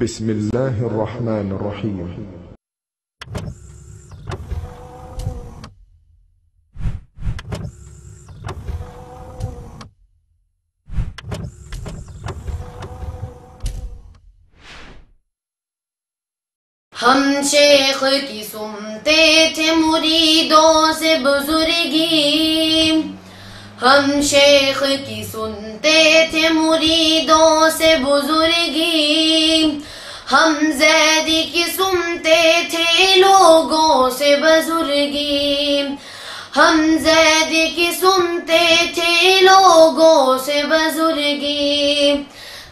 بسم الله الرحمن الرحيم. ہم شیخ کی سنتے تھے مریدوں سے بزرگی، ہم شیخ کی سنتے تھے مریدوں سے بزرگی، ہم زیدی کی سنتے تھے لوگوں سے بزرگی، ہم زیدی کی سنتے تھے لوگوں سے بزرگی،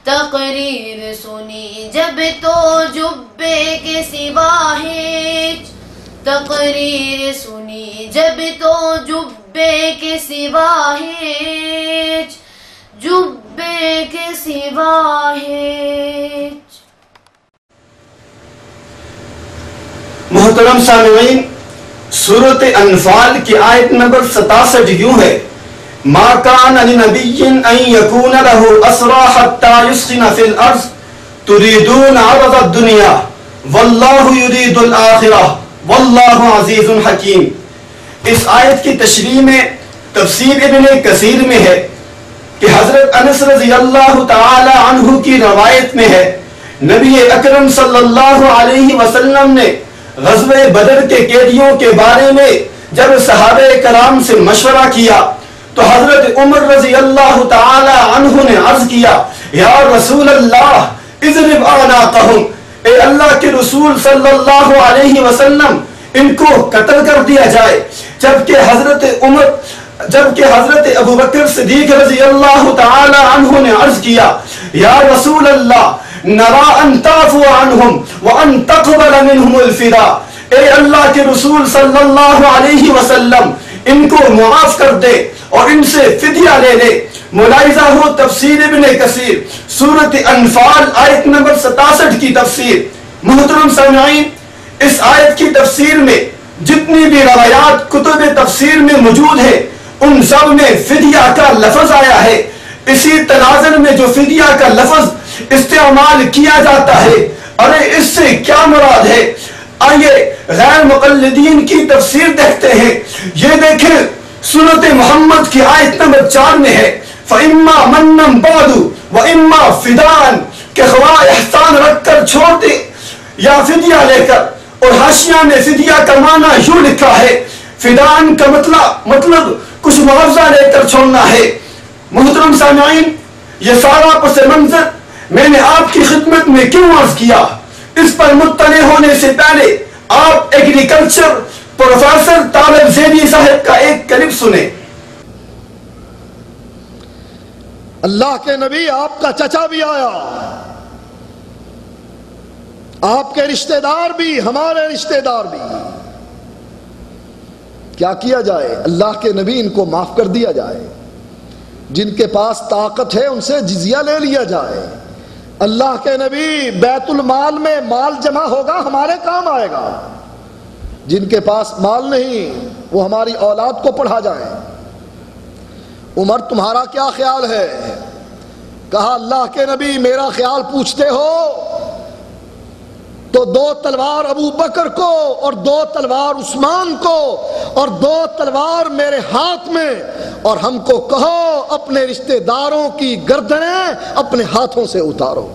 تقریر سنی جب تو جبے کے سوا ہیچ، تقریر سنی جب تو جبے کے سوا ہیچ، جبے کے سوا ہیچ۔ محترم سامعین، سورۃ انفال کی آیت نمبر 67 یوں ہے: ما کان لنبی ان یکون له اسری حتی یسخن فی الارض تریدون عرض الدنیا واللہ یرید الآخرہ واللہ عزیز حکیم۔ اس آیت کی تشریح میں تفسیر ابن کثیر میں ہے کہ حضرت انس رضی اللہ تعالی عنہ کی روایت میں ہے، نبی اکرم صلی اللہ علیہ وسلم نے غزوہ بدر کے قیدیوں کے بارے میں جب صحابہ کرام سے مشورہ کیا تو حضرت عمر رضی اللہ تعالی عنہ نے عرض کیا: یا رسول اللہ اضرب اعناقہم، اے اللہ کے رسول صلی اللہ علیہ وسلم ان کو قتل کر دیا جائے۔ جبکہ حضرت ابو بکر صدیق رضی اللہ تعالی عنہ نے عرض کیا: یا رسول اللہ نرا ان تعفو عنہم وان تقبل منہم الفداء، اے اللہ کے رسول صلی اللہ علیہ وسلم ان کو معاف کر دے اور ان سے فدیہ لے لے۔ ملاحظہ ہو تفسیر ابن کثیر سورۃ انفال آیت نمبر 67 کی تفسیر۔ محترم سامعین، اس آیت کی تفسیر میں جتنی بھی روایات کتب تفسیر میں موجود ہے ان سب میں فدیہ کا لفظ آیا ہے۔ اسی تناظر میں جو فدیہ کا لفظ استعمال کیا جاتا ہے، ارے اس سے کیا مراد ہے؟ آئیے غیر مقلدین کی تفسیر دیکھتے ہیں۔ یہ دیکھیں سورۃ محمد کی آیت نمبر 4 میں ہے: فَإِمَّا مَنًّا بَعْدُ وَإِمَّا فِدَاءً، کہ خواہ احسان رکھ کر چھوڑ دے یا فدیہ لے کر۔ اور حاشیہ میں فدیہ کا معنی یوں لکھا ہے: فداءً کا مطلب کچھ معاوضہ لے کر چھوڑنا ہے۔ محترم سامعین، یہ سارا پس منظر میں نے آپ کی خدمت میں کیوں عرض کیا؟ اس پر مطلع ہونے سے پہلے آپ ایگریکلچر پروفیسر طالب زیدی صاحب کا ایک کلپ سنیں۔ اللہ کے نبی آپ کا چچا بھی آیا، آپ کے رشتہ دار بھی، ہمارے رشتہ دار بھی۔ کیا کیا جائے؟ اللہ کے نبی ان کو معاف کر دیا جائے، جن کے پاس طاقت ہے ان سے جزیہ لے لیا جائے۔ اللہ کے نبی بیت المال میں مال جمع ہوگا، ہمارے کام آئے گا۔ جن کے پاس مال نہیں وہ ہماری اولاد کو پڑھا جائیں۔ عمر تمہارا کیا خیال ہے؟ کہا اللہ کے نبی میرا خیال پوچھتے ہو تو 2 تلوار ابو بکر کو اور 2 تلوار عثمان کو اور 2 تلوار میرے ہاتھ میں، اور ہم کو کہو اپنے رشتہ داروں کی گردنیں اپنے ہاتھوں سے اتارو۔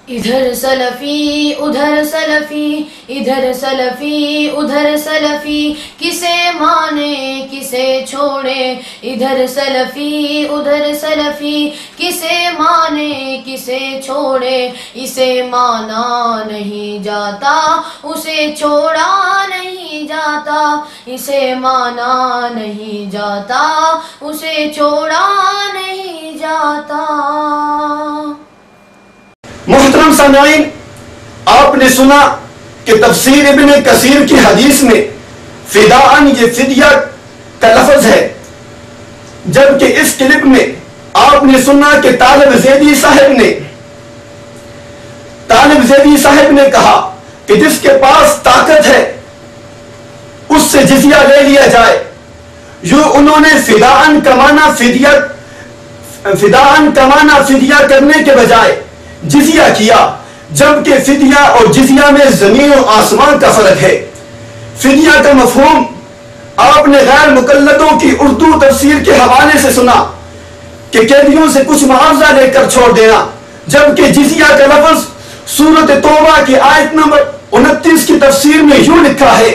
ادھر سلفی ادھر سلفی، ادھر سلفی ادھر سلفی، کسے مانے کسے چھوڑے، ادھر سلفی ادھر سلفی، کسے مانے کسے چھوڑے، اسے مانا نہیں جاتا اسے چھوڑا نہیں جاتا، اسے مانا نہیں جاتا اسے چھوڑا نہیں جاتا۔ محترم سامعین، آپ نے سنا کہ تفسیر ابن کثیر کی حدیث میں فداءً یہ فدیہ کا لفظ ہے، جبکہ اس کلپ میں آپ نے سنا کہ طالب زیدی صاحب نے کہا کہ جس کے پاس طاقت ہے اس سے جزیہ لے لیا جائے۔ یوں انہوں نے فداءً کا معنی فدیہ کرنے کے بجائے جزیہ کیا۔ جبکہ فدیہ اور جزیہ میں زمین و آسمان کا فرق ہے۔ فدیہ کا مفہوم آپ نے غیر مقلدوں کی اردو تفسیر کے حوالے سے سنا کہ قیدیوں سے کچھ معاوضہ لے کر چھوڑ دینا، جبکہ جزیہ کا لفظ سورۃ توبہ کی آیت نمبر 29 کی تفسیر میں یوں لکھا ہے،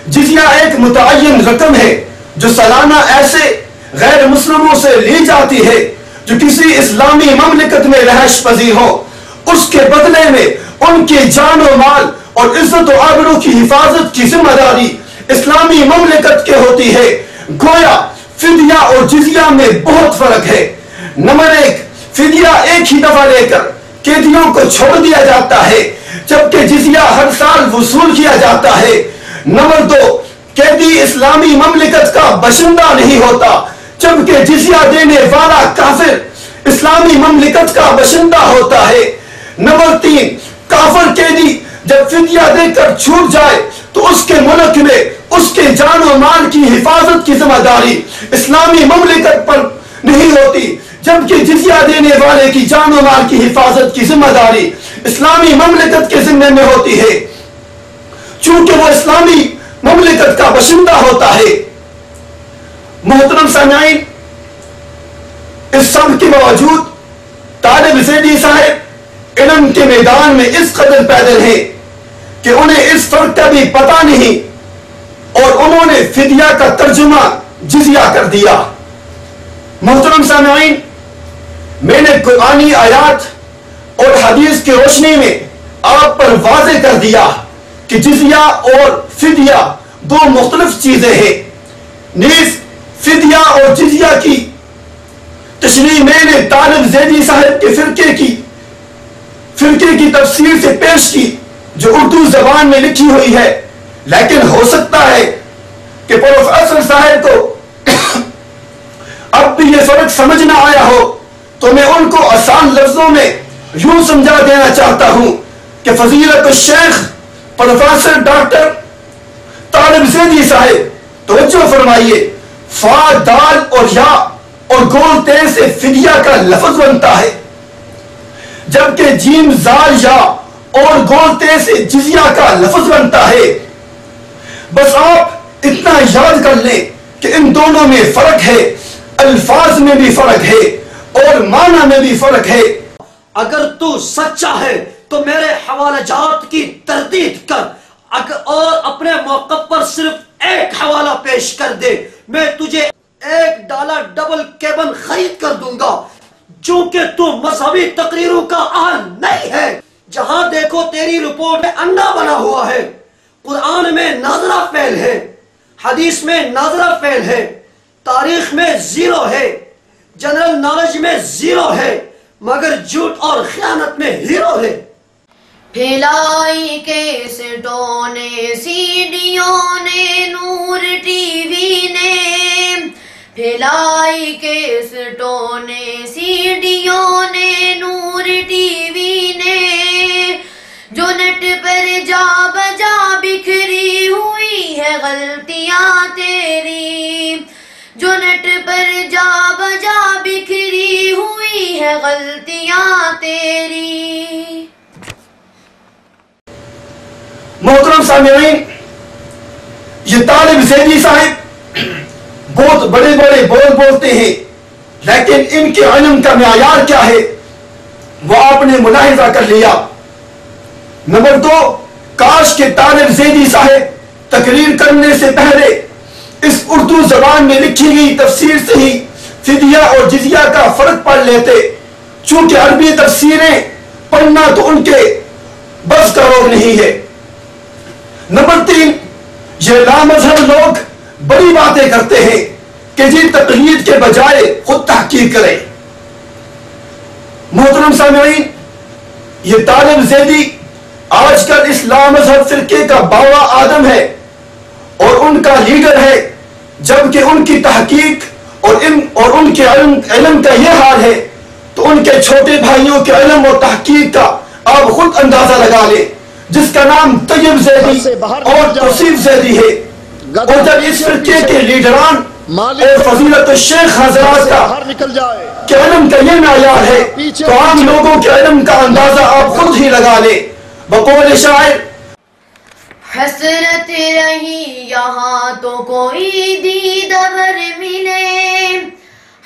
جزیہ ایک متعین رقم ہے جو سالانہ ایسے غیر مسلموں سے لی جاتی ہے جو کسی اسلامی مملکت میں رہائش پذیر ہو، اس کے بدلے میں ان کی جان و مال اور عزت و آبرو کی حفاظت کی ذمہ داری اسلامی مملکت کے ہوتی ہے۔ گویا فدیہ اور جزیہ میں بہت فرق ہے۔ نمبر 1، فدیہ ایک ہی دفعہ لے کر قیدیوں کو چھوڑ دیا جاتا ہے، جبکہ جزیہ ہر سال وصول کیا جاتا ہے۔ نمبر 2، قیدی اسلامی مملکت کا باشندہ نہیں ہوتا، جبکہ جزیہ دینے والا کافر اسلامی مملکت کا باشندہ ہوتا ہے۔ نمبر 3، کافر قیدی جب فدیہ دے کر چھوٹ جائے تو اس کے ملک میں اس کے جان و مال کی حفاظت کی ذمہ داری اسلامی مملکت پر نہیں ہوتی، جبکہ جزیہ دینے والے کی جان و مال کی حفاظت کی ذمہ داری اسلامی مملکت کے ذمہ میں ہوتی ہے، چونکہ وہ اسلامی مملکت کا باشندہ ہوتا ہے۔ محترم سامعین، اس سب کے باوجود طالب زیدی صاحب علم کے میدان میں اس قدر پیدل ہیں کہ انہیں اس فرق کا بھی پتہ نہیں، اور انہوں نے فدیہ کا ترجمہ جزیہ کر دیا۔ محترم سامعین، میں نے قرآنی آیات اور حدیث کی روشنی میں آپ پر واضح کر دیا کہ جزیہ اور فدیہ دو مختلف چیزیں ہیں۔ نیز فدیہ اور جزیہ کی تشریح میں نے طالب زیدی صاحب کے فرقے کی تفسیر سے پیش کی جو اردو زبان میں لکھی ہوئی ہے، لیکن ہو سکتا ہے کہ پروفیسر صاحب کو اب بھی یہ فرق سمجھ نہ آیا ہو، تو میں ان کو آسان لفظوں میں یوں سمجھا دینا چاہتا ہوں کہ فضیلت الشیخ پروفیسر ڈاکٹر طالب زیدی صاحب توجہ فرمائیے، فا، دال اور یا اور گول تے سے فدیہ کا لفظ بنتا ہے، جبکہ جیم، زال، یا اور گول تے سے جزیہ کا لفظ بنتا ہے۔ بس آپ اتنا یاد کر لیں کہ ان دونوں میں فرق ہے، الفاظ میں بھی فرق ہے اور معنی میں بھی فرق ہے۔ اگر تو سچا ہے تو میرے حوالہ جات کی تردید کر، اور اپنے موقع پر صرف ایک حوالہ پیش کر دے، میں تجھے $1 ڈبل کیبن خرید کر دوں گا، چونکہ تو مذہبی تقریروں کا اہل نہیں ہے۔ جہاں دیکھو تیری رپورٹ میں انڈا بنا ہوا ہے، قرآن میں ناظرہ فعل ہے، حدیث میں ناظرہ فعل ہے، تاریخ میں 0 ہے، جنرل نالج میں 0 ہے، مگر جھوٹ اور خیانت میں ہیرو ہے۔ پھیلائی کیسٹوں نے، سیڈیوں نے، نور ٹی وی نے، پھیلائی کیسٹوں نے، سیڈیوں نے، نور ٹی وی نے، جو نٹ پر جا بجا بکھری ہوئی ہے غلطیاں تیری، جو نٹ پر جا بجا بکھری ہوئی ہے غلطیاں تیری۔ محترم سامعین، یہ طالب زیدی صاحب بہت بڑے بڑے بول بولتے ہیں، لیکن ان کے علم کا معیار کیا ہے وہ آپ نے ملاحظہ کر لیا۔ نمبر 2، کاش کے طالب زیدی صاحب تقریر کرنے سے پہلے اس اردو زبان میں لکھی گئی تفسیر سے ہی فدیہ اور جزیہ کا فرق پڑھ لیتے، چونکہ عربی تفسیریں پڑھنا تو ان کے بس کا روگ نہیں ہے۔ نمبر 3، یہ لامذہب لوگ بڑی باتیں کرتے ہیں کہ جی تقلید کے بجائے خود تحقیق کریں۔ محترم سامعین، یہ طالب زیدی آج کل اس لامذہب فرقے کا باوا آدم ہے اور ان کا لیڈر ہے، جبکہ ان کی تحقیق اور ان کے علم کا یہ حال ہے تو ان کے چھوٹے بھائیوں کے علم اور تحقیق کا آپ خود اندازہ لگا لیں، جس کا نام طیب زیدی اور توصیف زیدی ہے۔ اور جب اس فرقے کے لیڈران اور فضیلت الشیخ حضرات کا باہر نکل جائے. کہ علم کا یہ معیار ہے تو عام لوگوں کے علم کا اندازہ آپ خود ہی لگا لیں. بقول شاعر حسرت رہی یہاں تو کوئی دیدار ملے،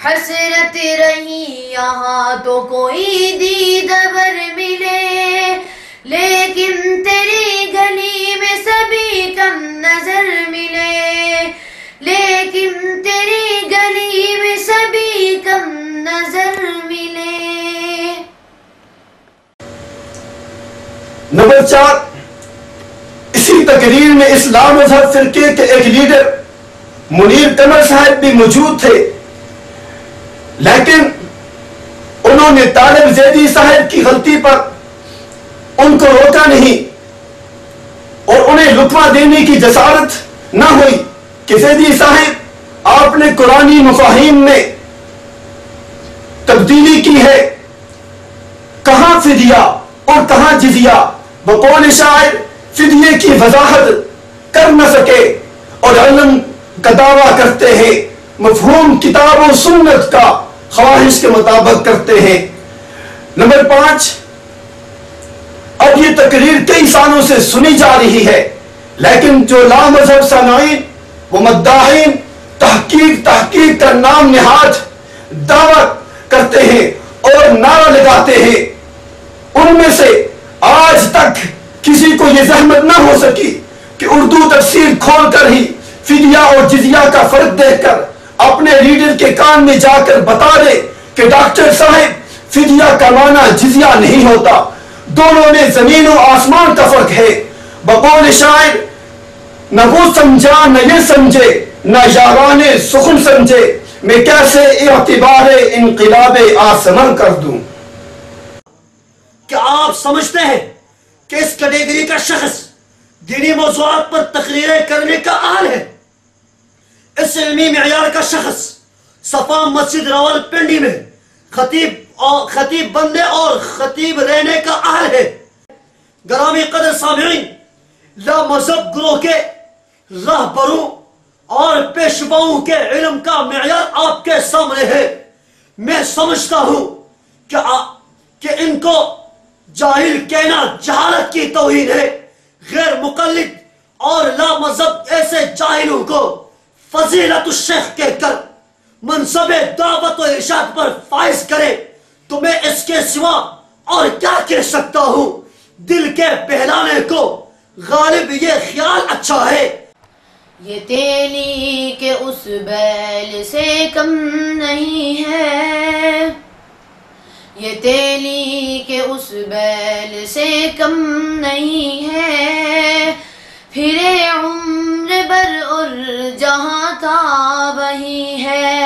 حسرت رہی یہاں تو کوئی دیدار ملے، لیکن تیری گلی میں سبھی کم نظر ملے، لیکن تیری گلی میں سبھی کم نظر ملے. نمبر 4، اسی تقریر میں اسلام مذہب فرقے کے ایک لیڈر منیر قمر صاحب بھی موجود تھے، لیکن انہوں نے طالب زیدی صاحب کی غلطی پر ان کو روکا نہیں اور انہیں لقمہ دینے کی جسارت نہ ہوئی کہ زیدی صاحب آپ نے قرآنی مفاہیم میں تبدیلی کی ہے، کہاں فدیہ اور کہاں جزیہ. بقول شاعر فدیے کی وضاحت کر نہ سکے اور علم کا دعویٰ کرتے ہیں، مفہوم کتاب و سنت کا خواہش کے مطابق کرتے ہیں. نمبر 5، اب یہ تقریر کئی سالوں سے سنی جا رہی ہے، لیکن جو لا مذہب سامعین و مداحین تحقیق کا نام نہاد دعویٰ کرتے ہیں اور نعرہ لگاتے ہیں، ان میں سے آج تک کسی کو یہ زحمت نہ ہو سکی کہ اردو تفسیر کھول کر ہی فدیہ اور جزیہ کا فرق دیکھ کر اپنے لیڈر کے کان میں جا کر بتا دے کہ ڈاکٹر صاحب فدیہ کا معنی جزیہ نہیں ہوتا، دونوں میں زمین و آسمان کا فرق ہے. بقول شاعر نہ وہ سمجھا نہ یہ سمجھے نہ یاران سخن سمجھے، میں کیسے اعتبار انقلاب آسمان کر دوں. کیا آپ سمجھتے ہیں کہ اس کیٹیگری کا شخص دینی موضوعات پر تقریریں کرنے کا اہل ہے؟ اس علمی معیار کا شخص صفا مسجد راولپنڈی میں خطیب بننے اور خطیب رہنے کا اہل ہے. گرامی قدر سامعین، لا مذہب گروہ کے راہبروں اور پیشواؤں کے علم کا معیار آپ کے سامنے ہے. میں سمجھتا ہوں کہ ان کو جاہل کہنا جہالت کی توہین ہے. غیر مقلد اور لا مذہب ایسے جاہلوں کو فضیلت الشیخ کہہ کر منصب دعوت و ارشاد پر فائز کرے تو میں اس کے سوا اور کیا کہہ سکتا ہوں. دل کے بہلانے کو غالب یہ خیال اچھا ہے. یہ تیلی کے اس بیل سے کم نہیں ہے، یہ تیلی کے اس بیل سے کم نہیں ہے، پھرے عمر بر اور جہاں تھا وہی ہے،